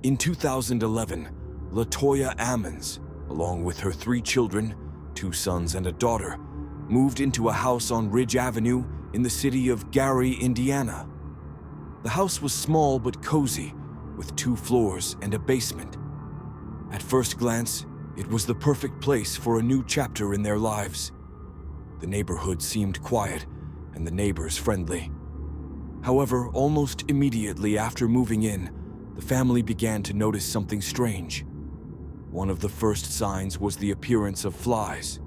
In 2011, Latoya Ammons, along with her 3 children, 2 sons and a daughter, moved into a house on Ridge Avenue in the city of Gary, Indiana. The house was small but cozy, with 2 floors and a basement. At first glance, it was the perfect place for a new chapter in their lives. The neighborhood seemed quiet and the neighbors friendly. However, almost immediately after moving in, the family began to notice something strange. One of the first signs was the appearance of flies.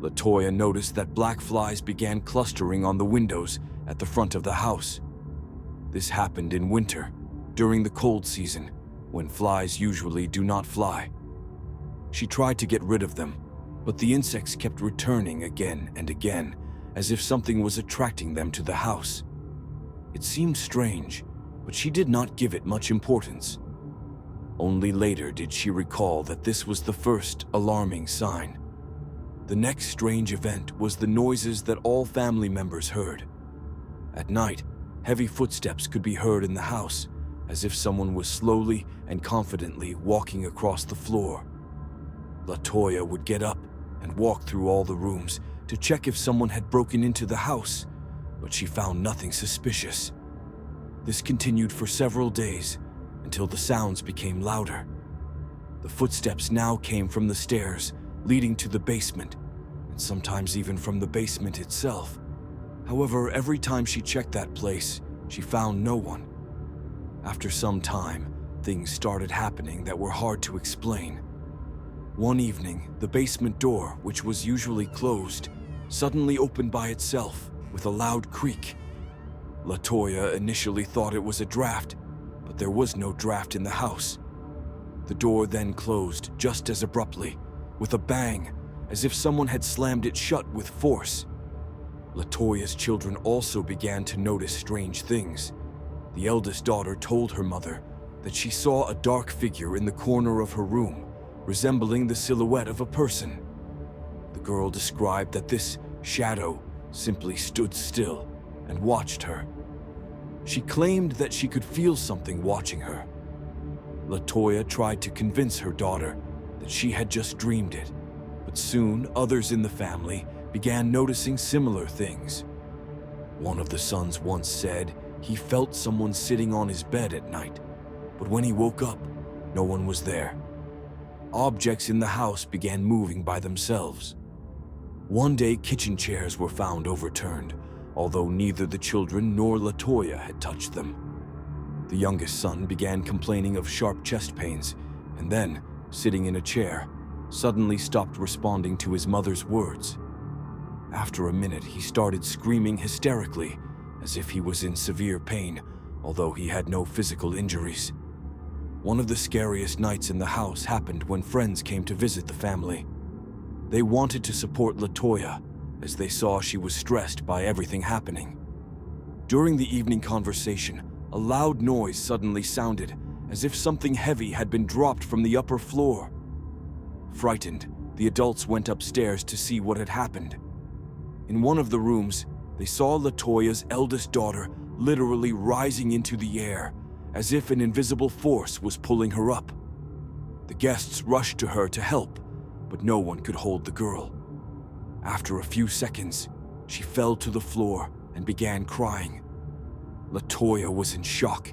Latoya noticed that black flies began clustering on the windows at the front of the house. This happened in winter, during the cold season, when flies usually do not fly. She tried to get rid of them, but the insects kept returning again and again, as if something was attracting them to the house. It seemed strange, but she did not give it much importance. Only later did she recall that this was the first alarming sign. The next strange event was the noises that all family members heard. At night, heavy footsteps could be heard in the house, as if someone was slowly and confidently walking across the floor. Latoya would get up and walk through all the rooms to check if someone had broken into the house, but she found nothing suspicious. This continued for several days until the sounds became louder. The footsteps now came from the stairs leading to the basement, and sometimes even from the basement itself. However, every time she checked that place, she found no one. After some time, things started happening that were hard to explain. One evening, the basement door, which was usually closed, suddenly opened by itself with a loud creak. Latoya initially thought it was a draft, but there was no draft in the house. The door then closed just as abruptly, with a bang, as if someone had slammed it shut with force. Latoya's children also began to notice strange things. The eldest daughter told her mother that she saw a dark figure in the corner of her room, resembling the silhouette of a person. The girl described that this shadow simply stood still and watched her. She claimed that she could feel something watching her. Latoya tried to convince her daughter that she had just dreamed it, but soon others in the family began noticing similar things. One of the sons once said he felt someone sitting on his bed at night, but when he woke up, no one was there. Objects in the house began moving by themselves. One day, kitchen chairs were found overturned, although neither the children nor Latoya had touched them. The youngest son began complaining of sharp chest pains, and then, sitting in a chair, suddenly stopped responding to his mother's words. After a minute, he started screaming hysterically, as if he was in severe pain, although he had no physical injuries. One of the scariest nights in the house happened when friends came to visit the family. They wanted to support Latoya, as they saw she was stressed by everything happening. During the evening conversation, a loud noise suddenly sounded, as if something heavy had been dropped from the upper floor. Frightened, the adults went upstairs to see what had happened. In one of the rooms, they saw Latoya's eldest daughter literally rising into the air, as if an invisible force was pulling her up. The guests rushed to her to help, but no one could hold the girl. After a few seconds, she fell to the floor and began crying. Latoya was in shock.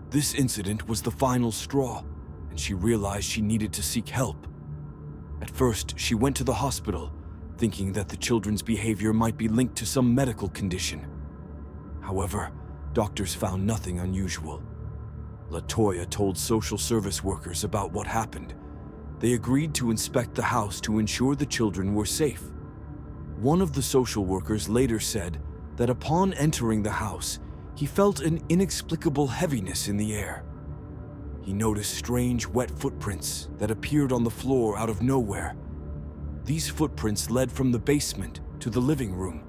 This incident was the final straw, and she realized she needed to seek help. At first, she went to the hospital, thinking that the children's behavior might be linked to some medical condition. However, doctors found nothing unusual. Latoya told social service workers about what happened. They agreed to inspect the house to ensure the children were safe. One of the social workers later said that upon entering the house, he felt an inexplicable heaviness in the air. He noticed strange wet footprints that appeared on the floor out of nowhere. These footprints led from the basement to the living room.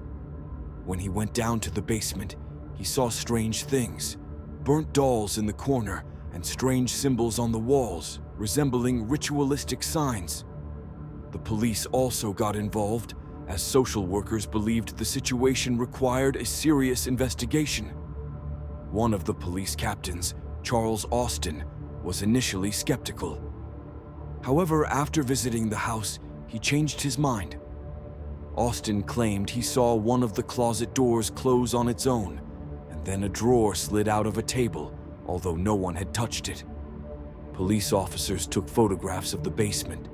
When he went down to the basement, he saw strange things, burnt dolls in the corner and strange symbols on the walls, resembling ritualistic signs. The police also got involved, as social workers believed the situation required a serious investigation. One of the police captains, Charles Austin, was initially skeptical. However, after visiting the house, he changed his mind. Austin claimed he saw one of the closet doors close on its own, and then a drawer slid out of a table, although no one had touched it. Police officers took photographs of the basement,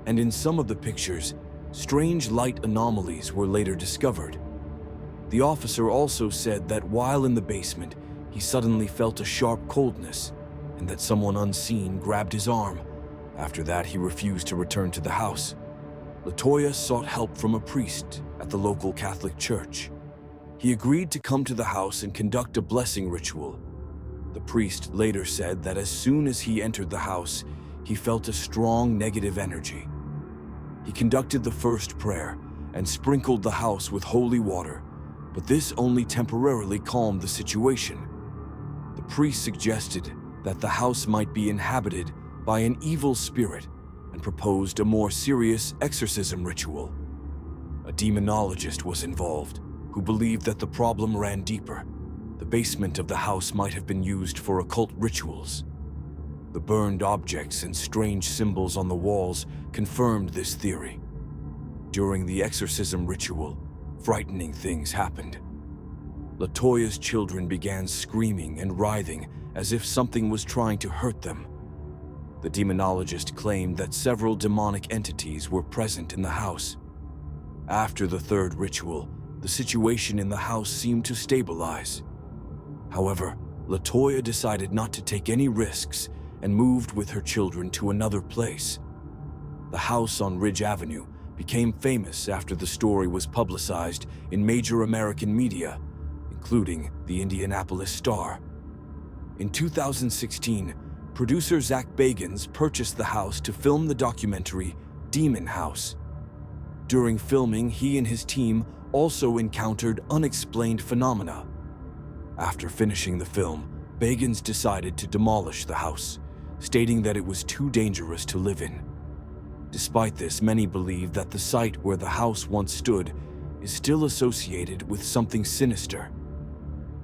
and in some of the pictures, strange light anomalies were later discovered. The officer also said that while in the basement, he suddenly felt a sharp coldness, and that someone unseen grabbed his arm. After that, he refused to return to the house. Latoya sought help from a priest at the local Catholic church. He agreed to come to the house and conduct a blessing ritual. The priest later said that as soon as he entered the house, he felt a strong negative energy. He conducted the first prayer and sprinkled the house with holy water, but this only temporarily calmed the situation. The priest suggested that the house might be inhabited by an evil spirit and proposed a more serious exorcism ritual. A demonologist was involved, who believed that the problem ran deeper. The basement of the house might have been used for occult rituals. The burned objects and strange symbols on the walls confirmed this theory. During the exorcism ritual, frightening things happened. Latoya's children began screaming and writhing as if something was trying to hurt them. The demonologist claimed that several demonic entities were present in the house. After the third ritual, the situation in the house seemed to stabilize. However, Latoya decided not to take any risks and moved with her children to another place. The house on Ridge Avenue became famous after the story was publicized in major American media, including the Indianapolis Star. In 2016, producer Zach Bagans purchased the house to film the documentary Demon House. During filming, he and his team also encountered unexplained phenomena. After finishing the film, Bagans decided to demolish the house, stating that it was too dangerous to live in. Despite this, many believe that the site where the house once stood is still associated with something sinister.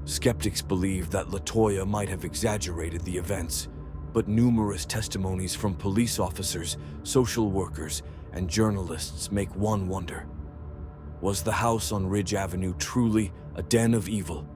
Skeptics believe that Latoya might have exaggerated the events, but numerous testimonies from police officers, social workers, and journalists make one wonder. Was the house on Ridge Avenue truly a den of evil,